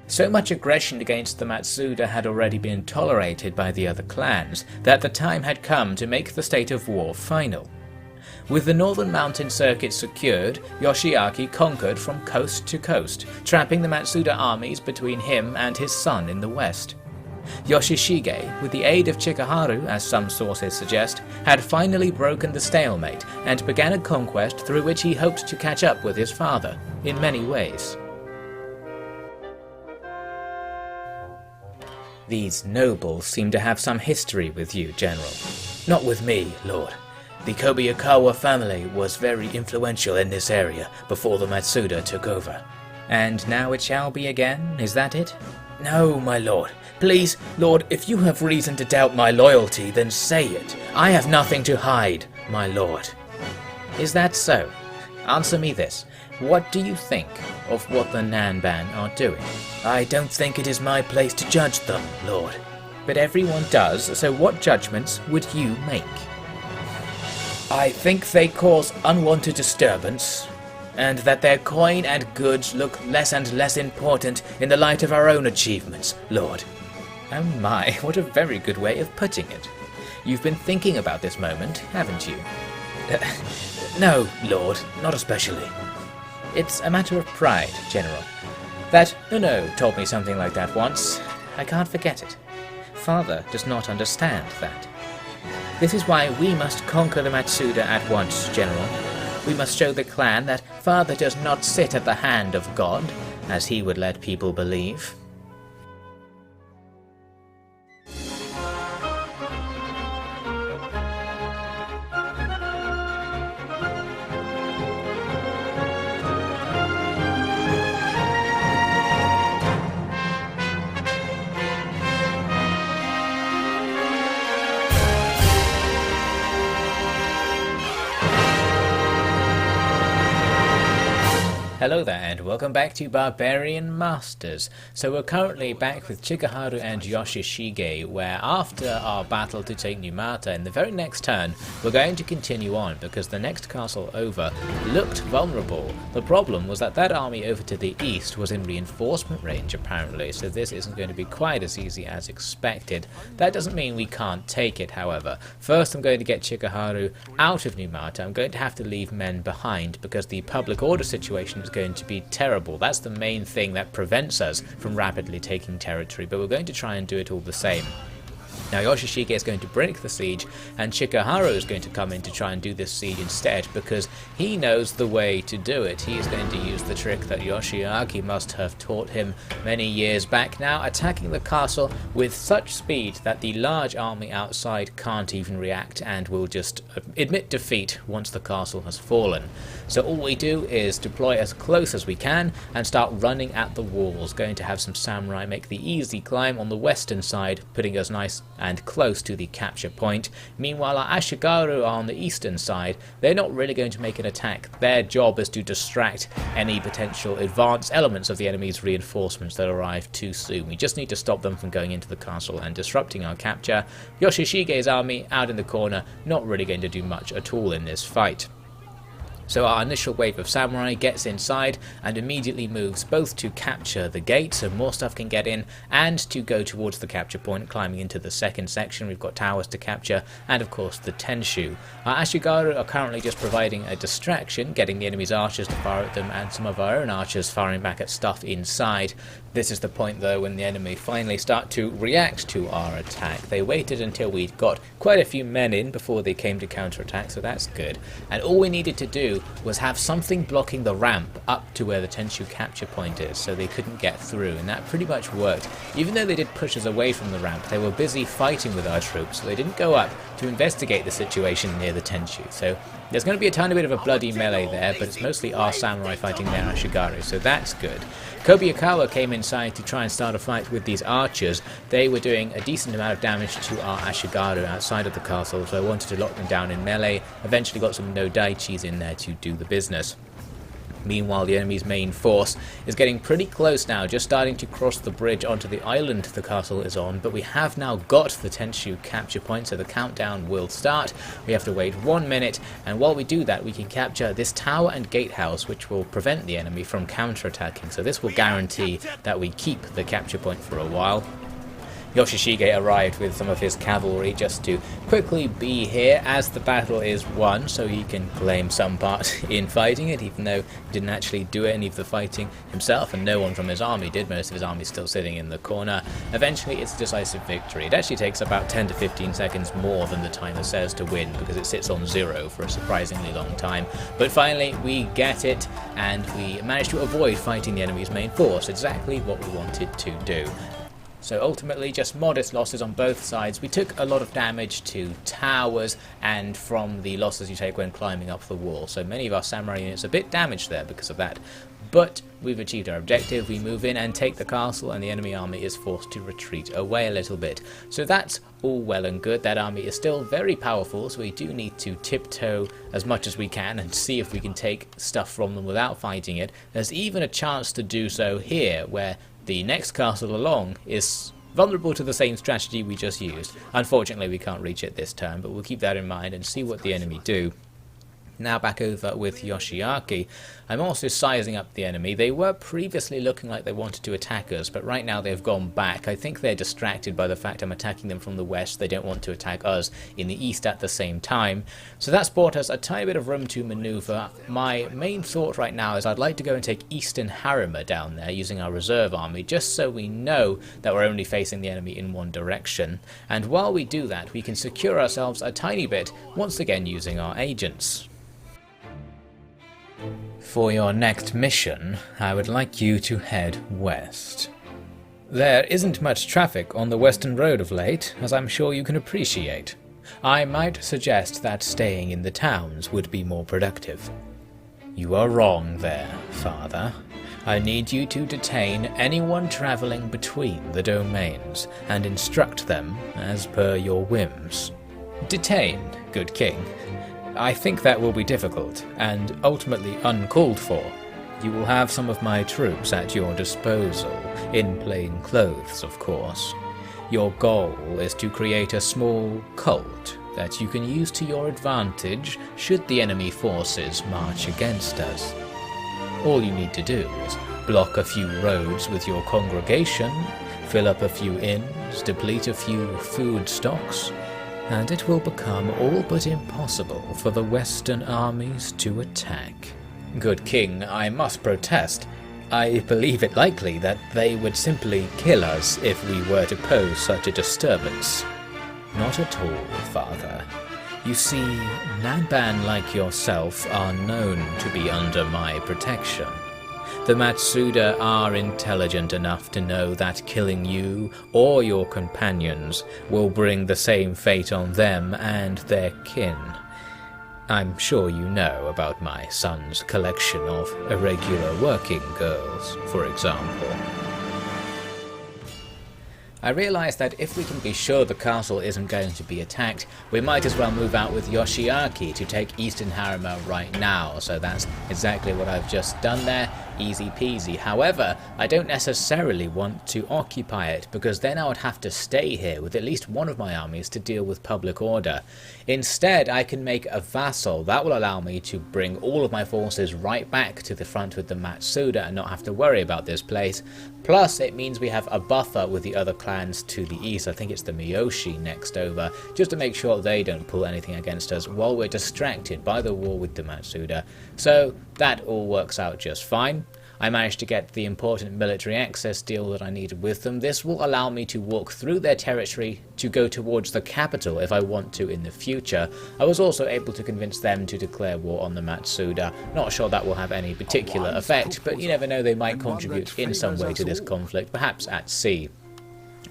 So much aggression against the Matsuda had already been tolerated by the other clans that the time had come to make the state of war final. With the northern mountain circuit secured, Yoshiaki conquered from coast to coast, trapping the Matsuda armies between him and his son in the west. Yoshishige, with the aid of Chikaharu, as some sources suggest, had finally broken the stalemate and began a conquest through which he hoped to catch up with his father, in many ways. These nobles seem to have some history with you, General. Not with me, Lord. The Kobayakawa family was very influential in this area before the Matsuda took over. And now it shall be again, is that it? No, my lord. Please, Lord, if you have reason to doubt my loyalty, then say it. I have nothing to hide, my lord. Is that so? Answer me this. What do you think of what the Nanban are doing? I don't think it is my place to judge them, Lord. But everyone does, so what judgments would you make? I think they cause unwanted disturbance, and that their coin and goods look less and less important in the light of our own achievements, Lord. Oh my, what a very good way of putting it. You've been thinking about this moment, haven't you? No, Lord, not especially. It's a matter of pride, General. That Uno told me something like that once. I can't forget it. Father does not understand that. This is why we must conquer the Matsuda at once, General. We must show the clan that Father does not sit at the hand of God, as he would let people believe. Hello there and welcome back to Barbarian Masters. So we're currently back with Chikaharu and Yoshishige, where after our battle to take Numata in the very next turn, we're going to continue on because the next castle over looked vulnerable. The problem was that that army over to the east was in reinforcement range apparently, so this isn't going to be quite as easy as expected. That doesn't mean we can't take it, however. First I'm going to get Chikaharu out of Numata. I'm going to have to leave men behind because the public order situation is going to be terrible. That's the main thing that prevents us from rapidly taking territory, but we're going to try and do it all the same. Now Yoshishige is going to break the siege, and Chikaharu is going to come in to try and do this siege instead, because he knows the way to do it. He is going to use the trick that Yoshiaki must have taught him many years back now, attacking the castle with such speed that the large army outside can't even react and will just admit defeat once the castle has fallen. So all we do is deploy as close as we can and start running at the walls. Going to have some samurai make the easy climb on the western side, putting us nice and close to the capture point. Meanwhile our Ashigaru are on the eastern side. They're not really going to make an attack. Their job is to distract any potential advanced elements of the enemy's reinforcements that arrive too soon. We just need to stop them from going into the castle and disrupting our capture. Yoshishige's army out in the corner, not really going to do much at all in this fight. So our initial wave of samurai gets inside and immediately moves both to capture the gate so more stuff can get in, and to go towards the capture point, climbing into the second section. We've got towers to capture and of course the Tenshu. Our Ashigaru are currently just providing a distraction, getting the enemy's archers to fire at them and some of our own archers firing back at stuff inside. This is the point though when the enemy finally start to react to our attack. They waited until we'd got quite a few men in before they came to counterattack, so that's good. And all we needed to do was have something blocking the ramp up to where the Tenshu capture point is, so they couldn't get through, and that pretty much worked. Even though they did push us away from the ramp, they were busy fighting with our troops, so they didn't go up to investigate the situation near the Tenshu. So there's going to be a tiny bit of a bloody melee there, but it's mostly our samurai fighting their Ashigaru, so that's good. Kobayakawa came inside to try and start a fight with these archers. They were doing a decent amount of damage to our Ashigaru outside of the castle, so I wanted to lock them down in melee. Eventually got some no-daichis in there to do the business. Meanwhile, the enemy's main force is getting pretty close now, just starting to cross the bridge onto the island the castle is on, but we have now got the Tendou capture point, so the countdown will start. We have to wait 1 minute, and while we do that, we can capture this tower and gatehouse, which will prevent the enemy from counterattacking, so this will guarantee that we keep the capture point for a while. Yoshishige arrived with some of his cavalry just to quickly be here as the battle is won, so he can claim some part in fighting it, even though he didn't actually do any of the fighting himself, and no one from his army did. Most of his army still sitting in the corner. Eventually it's a decisive victory. It actually takes about 10 to 15 seconds more than the timer says to win, because it sits on 0 for a surprisingly long time. But finally we get it, and we manage to avoid fighting the enemy's main force, exactly what we wanted to do. So ultimately just modest losses on both sides. We took a lot of damage to towers and from the losses you take when climbing up the wall. So many of our samurai units are a bit damaged there because of that. But we've achieved our objective. We move in and take the castle, and the enemy army is forced to retreat away a little bit. So that's all well and good. That army is still very powerful, so we do need to tiptoe as much as we can and see if we can take stuff from them without fighting it. There's even a chance to do so here, where the next castle along is vulnerable to the same strategy we just used. Unfortunately, we can't reach it this turn, but we'll keep that in mind and see what the enemy do. Now back over with Yoshishige, I'm also sizing up the enemy. They were previously looking like they wanted to attack us, but right now they've gone back. I think they're distracted by the fact I'm attacking them from the west. They don't want to attack us in the east at the same time. So that's bought us a tiny bit of room to maneuver. My main thought right now is I'd like to go and take Eastern Harima down there using our reserve army, just so we know that we're only facing the enemy in one direction. And while we do that, we can secure ourselves a tiny bit, once again using our agents. For your next mission, I would like you to head west. There isn't much traffic on the Western Road of late, as I'm sure you can appreciate. I might suggest that staying in the towns would be more productive. You are wrong there, Father. I need you to detain anyone travelling between the domains, and instruct them as per your whims. Detain, good king. I think that will be difficult, and ultimately uncalled for. You will have some of my troops at your disposal, in plain clothes, of course. Your goal is to create a small cult that you can use to your advantage should the enemy forces march against us. All you need to do is block a few roads with your congregation, fill up a few inns, deplete a few food stocks, and it will become all but impossible for the Western armies to attack. Good king, I must protest. I believe it likely that they would simply kill us if we were to pose such a disturbance. Not at all, Father. You see, Nanban like yourself are known to be under my protection. The Matsuda are intelligent enough to know that killing you or your companions will bring the same fate on them and their kin. I'm sure you know about my son's collection of irregular working girls, for example. I realise that if we can be sure the castle isn't going to be attacked, we might as well move out with Yoshishige to take Eastern Harima right now, so that's exactly what I've just done there, easy peasy. However, I don't necessarily want to occupy it, because then I would have to stay here with at least one of my armies to deal with public order. Instead, I can make a vassal. That will allow me to bring all of my forces right back to the front with the Matsuda and not have to worry about this place. Plus, it means we have a buffer with the other clans to the east. I think it's the Miyoshi next over, just to make sure they don't pull anything against us while we're distracted by the war with the Matsuda. So that all works out just fine. I managed to get the important military access deal that I needed with them. This will allow me to walk through their territory to go towards the capital if I want to in the future. I was also able to convince them to declare war on the Matsuda. Not sure that will have any particular effect, but you never know, they might contribute in some way to this conflict, perhaps at sea.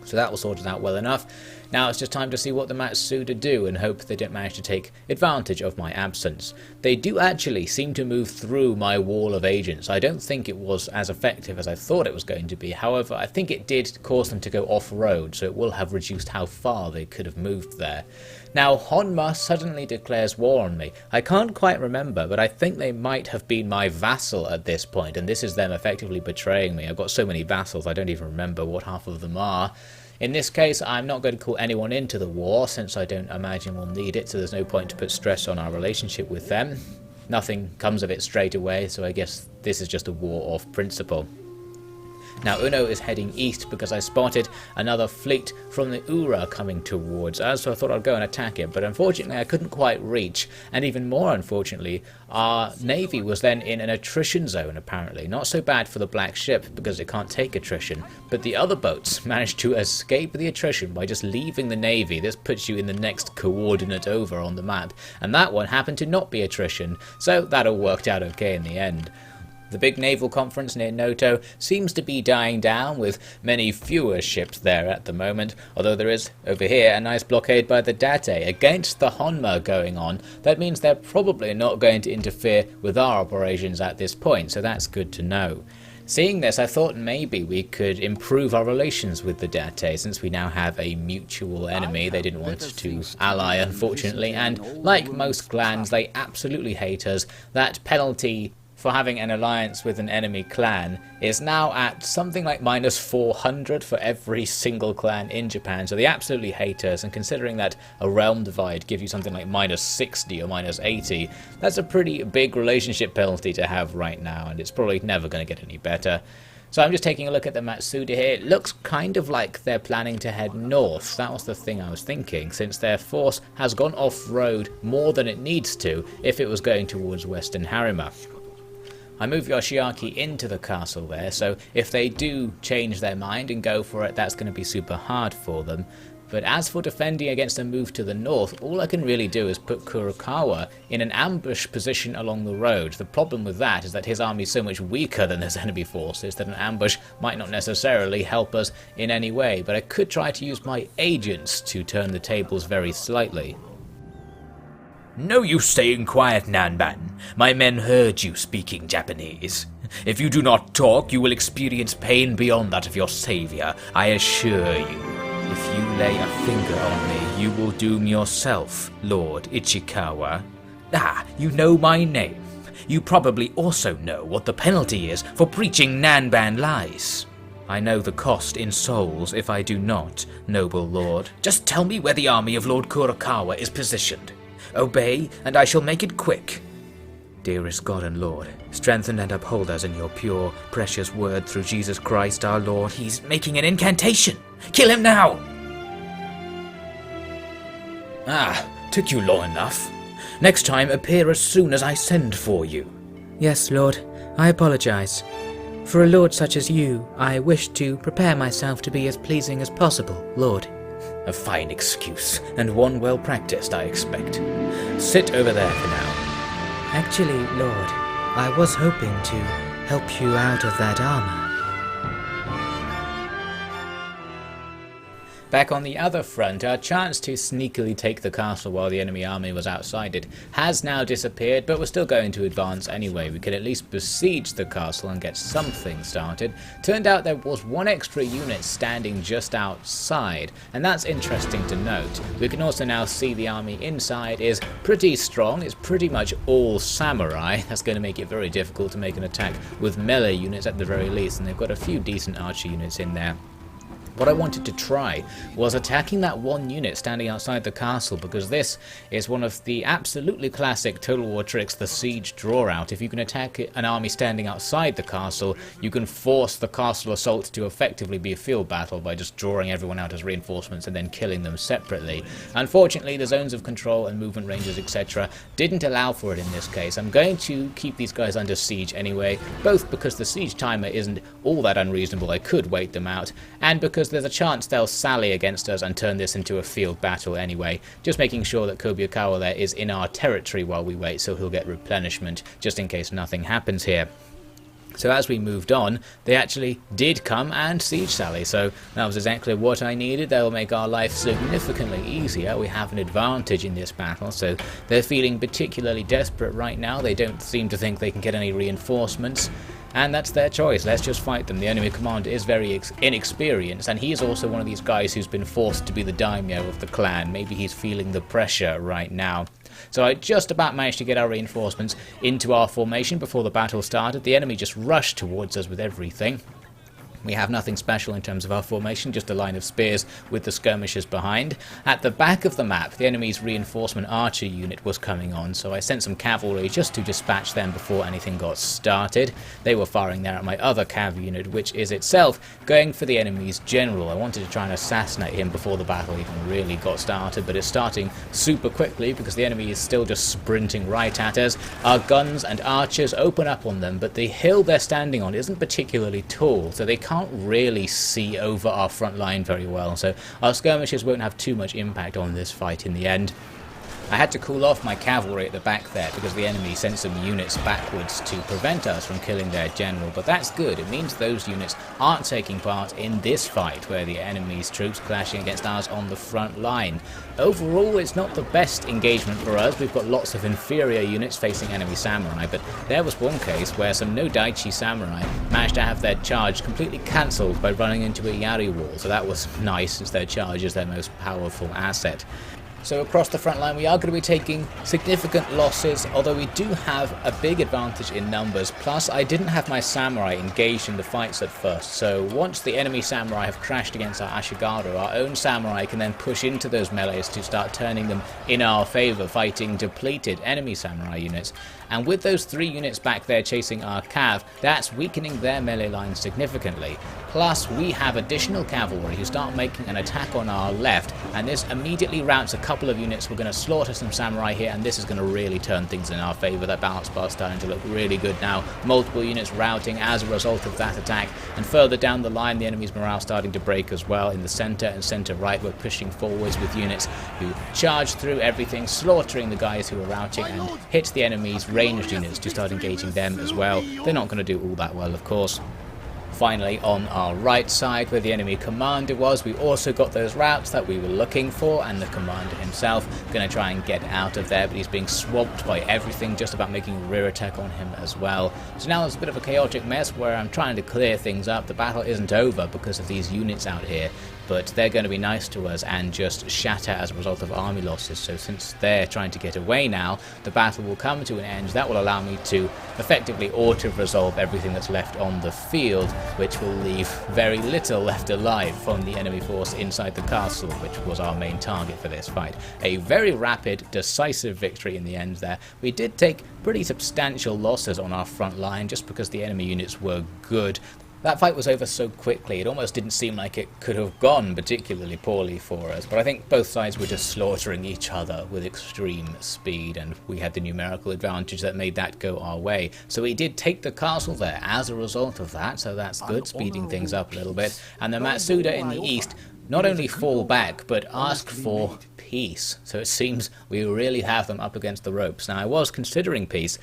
So that was sorted out well enough. Now it's just time to see what the Matsuda do and hope they don't manage to take advantage of my absence. They do actually seem to move through my wall of agents. I don't think it was as effective as I thought it was going to be. However, I think it did cause them to go off-road, so it will have reduced how far they could have moved there. Now, Honma suddenly declares war on me. I can't quite remember, but I think they might have been my vassal at this point, and this is them effectively betraying me. I've got so many vassals, I don't even remember what half of them are. In this case, I'm not going to call anyone into the war, since I don't imagine we'll need it, so there's no point to put stress on our relationship with them. Nothing comes of it straight away, so I guess this is just a war of principle. Now Uno is heading east because I spotted another fleet from the Ura coming towards us, so I thought I'd go and attack it, but unfortunately I couldn't quite reach, and even more unfortunately, our navy was then in an attrition zone apparently. Not so bad for the black ship because it can't take attrition, but the other boats managed to escape the attrition by just leaving the navy. This puts you in the next coordinate over on the map, and that one happened to not be attrition, so that all worked out okay in the end. The big naval conference near Noto seems to be dying down, with many fewer ships there at the moment, although there is, over here, a nice blockade by the Date against the Honma going on. That means they're probably not going to interfere with our operations at this point, so that's good to know. Seeing this, I thought maybe we could improve our relations with the Date, since we now have a mutual enemy. They didn't want to ally, unfortunately, and like most clans, they absolutely hate us. That penalty for having an alliance with an enemy clan is now at something like -400 for every single clan in Japan, so they absolutely hate us, and considering that a realm divide gives you something like -60 or -80, that's a pretty big relationship penalty to have right now, and it's probably never going to get any better. So I'm just taking a look at the Matsuda here. It looks kind of like they're planning to head north. That was the thing I was thinking, since their force has gone off-road more than it needs to if it was going towards Western Harima. I move Yoshiaki into the castle there, so if they do change their mind and go for it, that's going to be super hard for them. But as for defending against a move to the north, all I can really do is put Kurokawa in an ambush position along the road. The problem with that is that his army is so much weaker than his enemy forces that an ambush might not necessarily help us in any way, but I could try to use my agents to turn the tables very slightly. No use staying quiet, Nanban. My men heard you speaking Japanese. If you do not talk, you will experience pain beyond that of your savior, I assure you. If you lay a finger on me, you will doom yourself, Lord Ichikawa. Ah, you know my name. You probably also know what the penalty is for preaching Nanban lies. I know the cost in souls if I do not, noble lord. Just tell me where the army of Lord Kurokawa is positioned. Obey, and I shall make it quick. Dearest God and Lord, strengthen and uphold us in your pure, precious word through Jesus Christ our Lord. He's making an incantation. Kill him now! Ah, took you long enough. Next time, appear as soon as I send for you. Yes, Lord, I apologize. For a lord such as you, I wish to prepare myself to be as pleasing as possible, Lord. A fine excuse, and one well practiced, I expect. Sit over there for now. Actually, Lord, I was hoping to help you out of that armor. Back on the other front, our chance to sneakily take the castle while the enemy army was outside it has now disappeared, but we're still going to advance anyway. We could at least besiege the castle and get something started. Turned out there was one extra unit standing just outside, and that's interesting to note. We can also now see the army inside is pretty strong. It's pretty much all samurai. That's going to make it very difficult to make an attack with melee units at the very least, and they've got a few decent archer units in there. What I wanted to try was attacking that one unit standing outside the castle, because this is one of the absolutely classic Total War tricks, the siege draw out. If you can attack an army standing outside the castle, you can force the castle assault to effectively be a field battle by just drawing everyone out as reinforcements and then killing them separately. Unfortunately, the zones of control and movement ranges, etc. didn't allow for it in this case. I'm going to keep these guys under siege anyway, both because the siege timer isn't all that unreasonable, I could wait them out, and because there's a chance they'll sally against us and turn this into a field battle anyway. Just making sure that Kobyukawa there is in our territory while we wait, so he'll get replenishment just in case nothing happens here. So as we moved on, they actually did come and siege sally, so that was exactly what I needed. That will make our life significantly easier. We have an advantage in this battle, so they're feeling particularly desperate right now. They don't seem to think they can get any reinforcements, and that's their choice. Let's just fight them. The enemy commander is very inexperienced, and he is also one of these guys who's been forced to be the daimyo of the clan. Maybe he's feeling the pressure right now. So I just about managed to get our reinforcements into our formation before the battle started. The enemy just rushed towards us with everything. We have nothing special in terms of our formation, just a line of spears with the skirmishers behind. At the back of the map, the enemy's reinforcement archer unit was coming on, so I sent some cavalry just to dispatch them before anything got started. They were firing there at my other cav unit, which is itself going for the enemy's general. I wanted to try and assassinate him before the battle even really got started, but it's starting super quickly because the enemy is still just sprinting right at us. Our guns and archers open up on them, but the hill they're standing on isn't particularly tall, so they can't really see over our front line very well, so our skirmishers won't have too much impact on this fight in the end. I had to cool off my cavalry at the back there because the enemy sent some units backwards to prevent us from killing their general, but that's good. It means those units aren't taking part in this fight where the enemy's troops clashing against ours on the front line. Overall, it's not the best engagement for us. We've got lots of inferior units facing enemy samurai, but there was one case where some no Daichi samurai managed to have their charge completely cancelled by running into a Yari wall, so that was nice since their charge is their most powerful asset. So across the front line we are going to be taking significant losses, although we do have a big advantage in numbers. Plus I didn't have my samurai engaged in the fights at first, so once the enemy samurai have crashed against our Ashigaru, our own samurai can then push into those melees to start turning them in our favour, fighting depleted enemy samurai units. And with those 3 units back there chasing our cav, that's weakening their melee line significantly. Plus we have additional cavalry who start making an attack on our left, and this immediately routes a couple of units. We're going to slaughter some samurai here, and this is going to really turn things in our favour. That balance bar is starting to look really good now. Multiple units routing as a result of that attack, and further down the line the enemy's morale starting to break as well. In the centre and centre right we're pushing forwards with units who charge through everything, slaughtering the guys who are routing, and hit the enemy's ranged units to start engaging them as well. They're not going to do all that well, of course. Finally, on our right side where the enemy commander was, we also got those routes that we were looking for, and the commander himself going to try and get out of there, but he's being swamped by everything, just about making a rear attack on him as well. So now there's a bit of a chaotic mess where I'm trying to clear things up. The battle isn't over because of these units out here, but they're going to be nice to us and just shatter as a result of army losses. So since they're trying to get away now, the battle will come to an end. That will allow me to effectively auto-resolve everything that's left on the field, which will leave very little left alive from the enemy force inside the castle, which was our main target for this fight. A very rapid, decisive victory in the end there. We did take pretty substantial losses on our front line just because the enemy units were good. That fight was over so quickly, it almost didn't seem like it could have gone particularly poorly for us, but I think both sides were just slaughtering each other with extreme speed, and we had the numerical advantage that made that go our way. So we did take the castle there as a result of that, so that's good, speeding things up a little bit. And the Matsuda in the east not only fall back, but ask for peace. So it seems we really have them up against the ropes. Now I was considering peace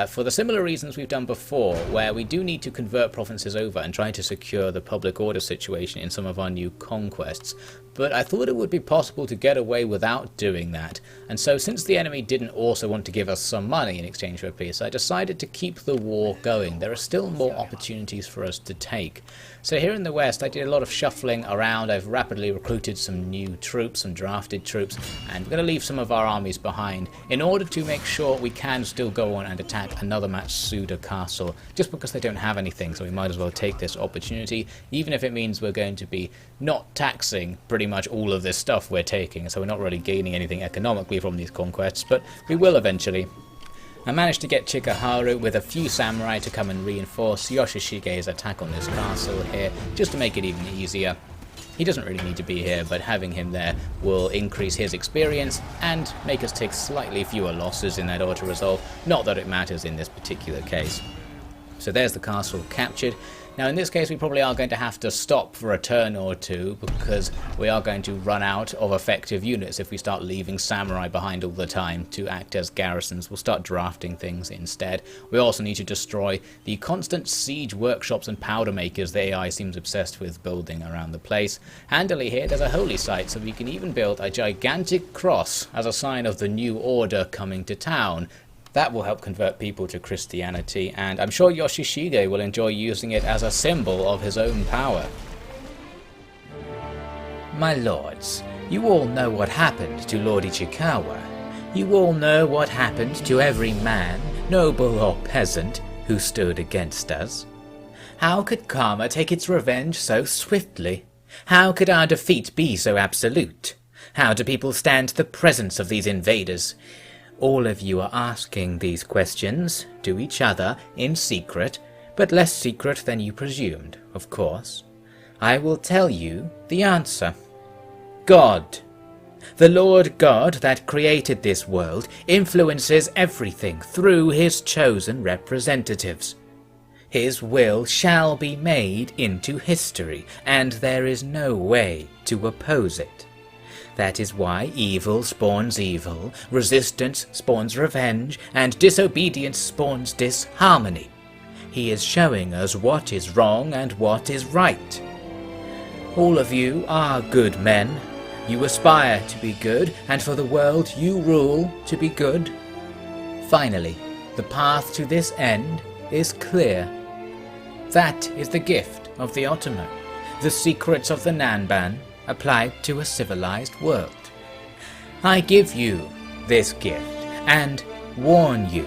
for the similar reasons we've done before, where we do need to convert provinces over and try to secure the public order situation in some of our new conquests. But I thought it would be possible to get away without doing that, and so since the enemy didn't also want to give us some money in exchange for peace, I decided to keep the war going. There are still more opportunities for us to take. So here in the west I did a lot of shuffling around. I've rapidly recruited some new troops, some drafted troops, and we're going to leave some of our armies behind in order to make sure we can still go on and attack another Matsuda castle, just because they don't have anything, so we might as well take this opportunity, even if it means we're going to be not taxing pretty much all of this stuff we're taking, so we're not really gaining anything economically from these conquests, but we will eventually. I managed to get Chikaharu with a few samurai to come and reinforce Yoshishige's attack on this castle here, just to make it even easier. He doesn't really need to be here, but having him there will increase his experience and make us take slightly fewer losses in that auto-resolve, not that it matters in this particular case. So there's the castle captured. Now in this case we probably are going to have to stop for a turn or two because we are going to run out of effective units if we start leaving samurai behind all the time to act as garrisons. We'll start drafting things instead. We also need to destroy the constant siege workshops and powder makers the AI seems obsessed with building around the place. Handily here there's a holy site, so we can even build a gigantic cross as a sign of the new order coming to town. That will help convert people to Christianity, and I'm sure Yoshishige will enjoy using it as a symbol of his own power. My lords, you all know what happened to Lord Ichikawa. You all know what happened to every man, noble or peasant, who stood against us. How could karma take its revenge so swiftly? How could our defeat be so absolute? How do people stand the presence of these invaders? All of you are asking these questions to each other in secret, but less secret than you presumed, of course. I will tell you the answer. God. The Lord God that created this world influences everything through his chosen representatives. His will shall be made into history, and there is no way to oppose it. That is why evil spawns evil, resistance spawns revenge, and disobedience spawns disharmony. He is showing us what is wrong and what is right. All of you are good men. You aspire to be good, and for the world you rule to be good. Finally, the path to this end is clear. That is the gift of the Otomo, the secrets of the Nanban, applied to a civilized world. I give you this gift and warn you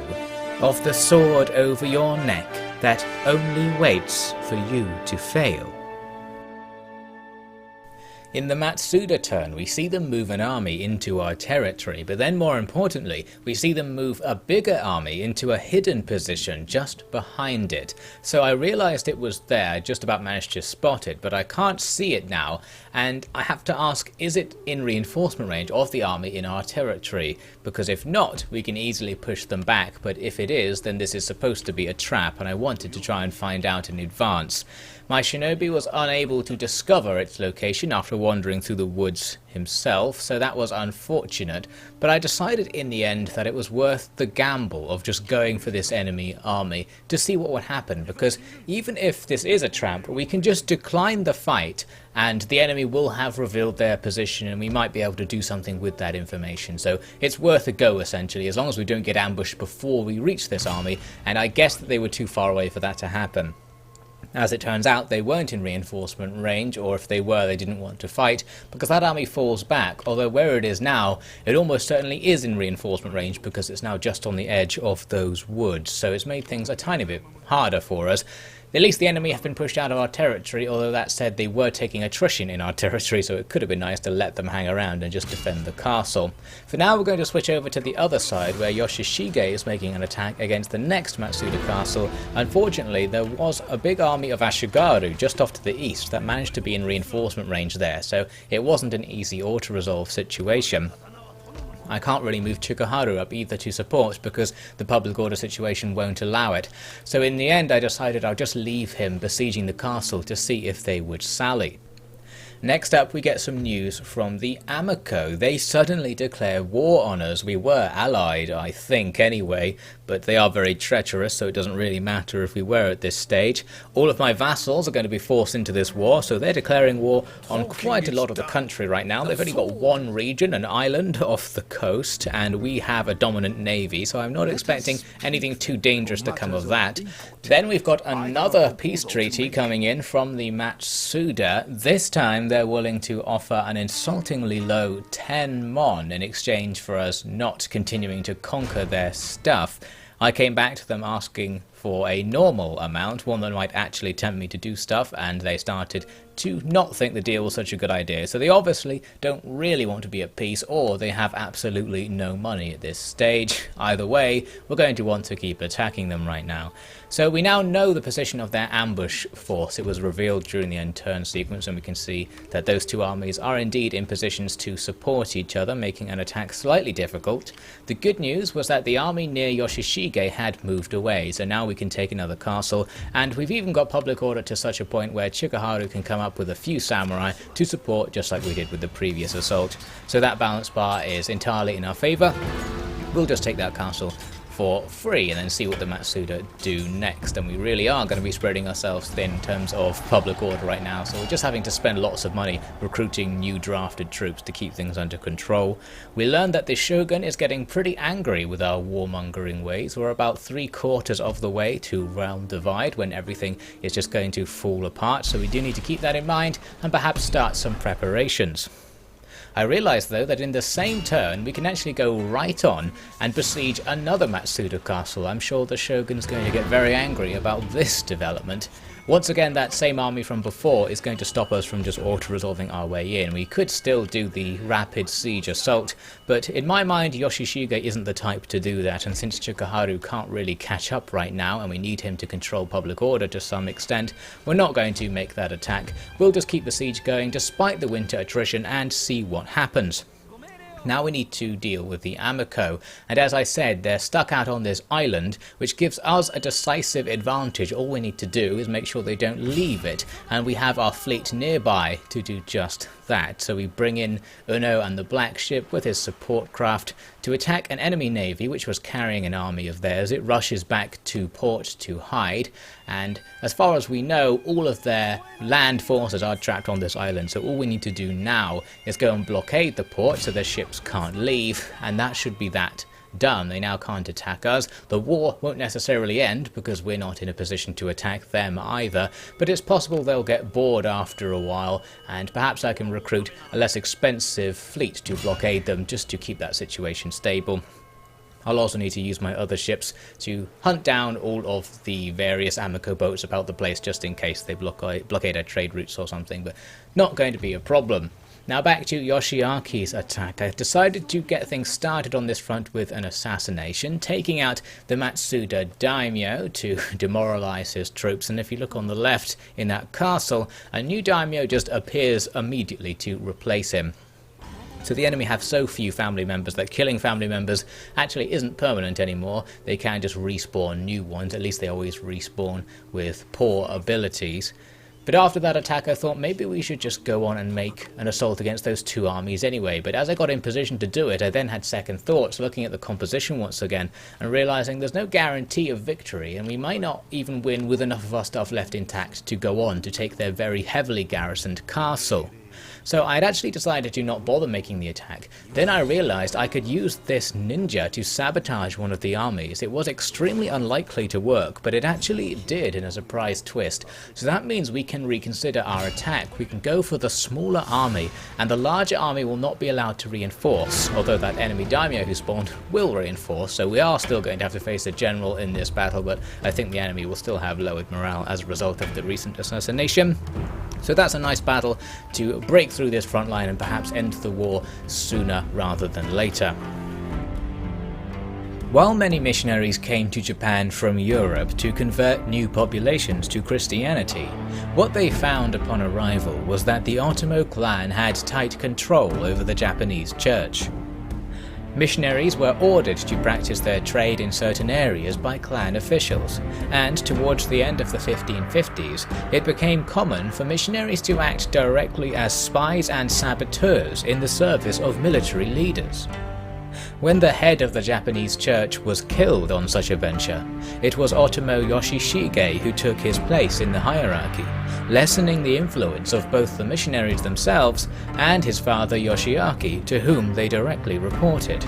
of the sword over your neck that only waits for you to fail. In the Matsuda turn, we see them move an army into our territory, but then more importantly, we see them move a bigger army into a hidden position just behind it. So I realized it was there, I just about managed to spot it, but I can't see it now, and I have to ask, is it in reinforcement range of the army in our territory? Because if not, we can easily push them back, but if it is, then this is supposed to be a trap, and I wanted to try and find out in advance. My shinobi was unable to discover its location after wandering through the woods himself, so that was unfortunate, but I decided in the end that it was worth the gamble of just going for this enemy army to see what would happen, because even if this is a trap, we can just decline the fight and the enemy will have revealed their position and we might be able to do something with that information. So it's worth a go essentially, as long as we don't get ambushed before we reach this army, and I guess that they were too far away for that to happen. As it turns out, they weren't in reinforcement range, or if they were, they didn't want to fight, because that army falls back, although where it is now, it almost certainly is in reinforcement range because it's now just on the edge of those woods, so it's made things a tiny bit harder for us. At least the enemy have been pushed out of our territory, although that said they were taking attrition in our territory, so it could have been nice to let them hang around and just defend the castle. For now we're going to switch over to the other side where Yoshishige is making an attack against the next Matsuda castle. Unfortunately there was a big army of Ashigaru just off to the east that managed to be in reinforcement range there, so it wasn't an easy auto-resolve situation. I can't really move Chikaharu up either to support because the public order situation won't allow it. So in the end I decided I'll just leave him besieging the castle to see if they would sally. Next up we get some news from the Amico. They suddenly declare war on us. We were allied, I think anyway, but they are very treacherous, so it doesn't really matter if we were at this stage. All of my vassals are going to be forced into this war, so they're declaring war on quite a lot of the country right now. They've only got one region, an island off the coast, and we have a dominant navy, so I'm not expecting anything too dangerous to come of that. Then we've got another peace treaty coming in from the Matsuda. This time they're willing to offer an insultingly low 10 mon in exchange for us not continuing to conquer their stuff. I came back to them asking for a normal amount, one that might actually tempt me to do stuff, and they started to not think the deal was such a good idea. So they obviously don't really want to be at peace, or they have absolutely no money at this stage. Either way, we're going to want to keep attacking them right now. So we now know the position of their ambush force. It was revealed during the end turn sequence, and we can see that those two armies are indeed in positions to support each other, making an attack slightly difficult. The good news was that the army near Yoshishige had moved away, so now we we can take another castle, and we've even got public order to such a point where Chikaharu can come up with a few samurai to support, just like we did with the previous assault. So that balance bar is entirely in our favour. We'll just take that castle for free and then see what the Matsuda do next, and we really are going to be spreading ourselves thin in terms of public order right now, so we're just having to spend lots of money recruiting new drafted troops to keep things under control. We learned that the Shogun is getting pretty angry with our warmongering ways. We're about 3/4 of the way to realm divide when everything is just going to fall apart, so we do need to keep that in mind and perhaps start some preparations. I realised though that in the same turn we can actually go right on and besiege another Matsuda castle. I'm sure the Shogun's going to get very angry about this development. Once again, that same army from before is going to stop us from just auto-resolving our way in. We could still do the rapid siege assault, but in my mind Yoshishige isn't the type to do that, and since Chikaharu can't really catch up right now and we need him to control public order to some extent, we're not going to make that attack. We'll just keep the siege going despite the winter attrition and see what happens. Now we need to deal with the Amico, and as I said, they're stuck out on this island, which gives us a decisive advantage. All we need to do is make sure they don't leave it, and we have our fleet nearby to do just that. So we bring in Uno and the Black Ship with his support craft to attack an enemy navy which was carrying an army of theirs. It rushes back to port to hide, and as far as we know, all of their land forces are trapped on this island, so all we need to do now is go and blockade the port so their ships can't leave, and that should be that done. They now can't attack us. The war won't necessarily end because we're not in a position to attack them either, but it's possible they'll get bored after a while, and perhaps I can recruit a less expensive fleet to blockade them just to keep that situation stable. I'll also need to use my other ships to hunt down all of the various Amico boats about the place just in case they blockade our trade routes or something, but not going to be a problem. Now back to Yoshiaki's attack. I decided to get things started on this front with an assassination, taking out the Matsuda daimyo to demoralize his troops, and if you look on the left in that castle, a new daimyo just appears immediately to replace him. So the enemy have so few family members that killing family members actually isn't permanent anymore. They can just respawn new ones, at least they always respawn with poor abilities. But after that attack I thought maybe we should just go on and make an assault against those two armies anyway, but as I got in position to do it I then had second thoughts, looking at the composition once again and realising there's no guarantee of victory, and we might not even win with enough of our stuff left intact to go on to take their very heavily garrisoned castle. So I had actually decided to not bother making the attack. Then I realised I could use this ninja to sabotage one of the armies. It was extremely unlikely to work, but it actually did in a surprise twist. So that means we can reconsider our attack. We can go for the smaller army, and the larger army will not be allowed to reinforce, although that enemy daimyo who spawned will reinforce, so we are still going to have to face a general in this battle, but I think the enemy will still have lowered morale as a result of the recent assassination. So that's a nice battle to break through this front line and perhaps end the war sooner rather than later. While many missionaries came to Japan from Europe to convert new populations to Christianity, what they found upon arrival was that the Otomo clan had tight control over the Japanese church. Missionaries were ordered to practice their trade in certain areas by clan officials, and towards the end of the 1550s, it became common for missionaries to act directly as spies and saboteurs in the service of military leaders. When the head of the Japanese church was killed on such a venture, it was Otomo Yoshishige who took his place in the hierarchy, lessening the influence of both the missionaries themselves and his father Yoshiaki, to whom they directly reported.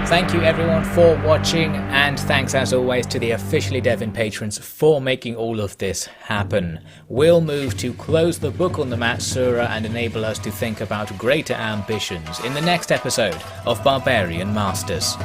Thank you everyone for watching, and thanks as always to the OfficiallyDevin patrons for making all of this happen. We'll move to close the book on the Matsuda and enable us to think about greater ambitions in the next episode of Barbarian Masters.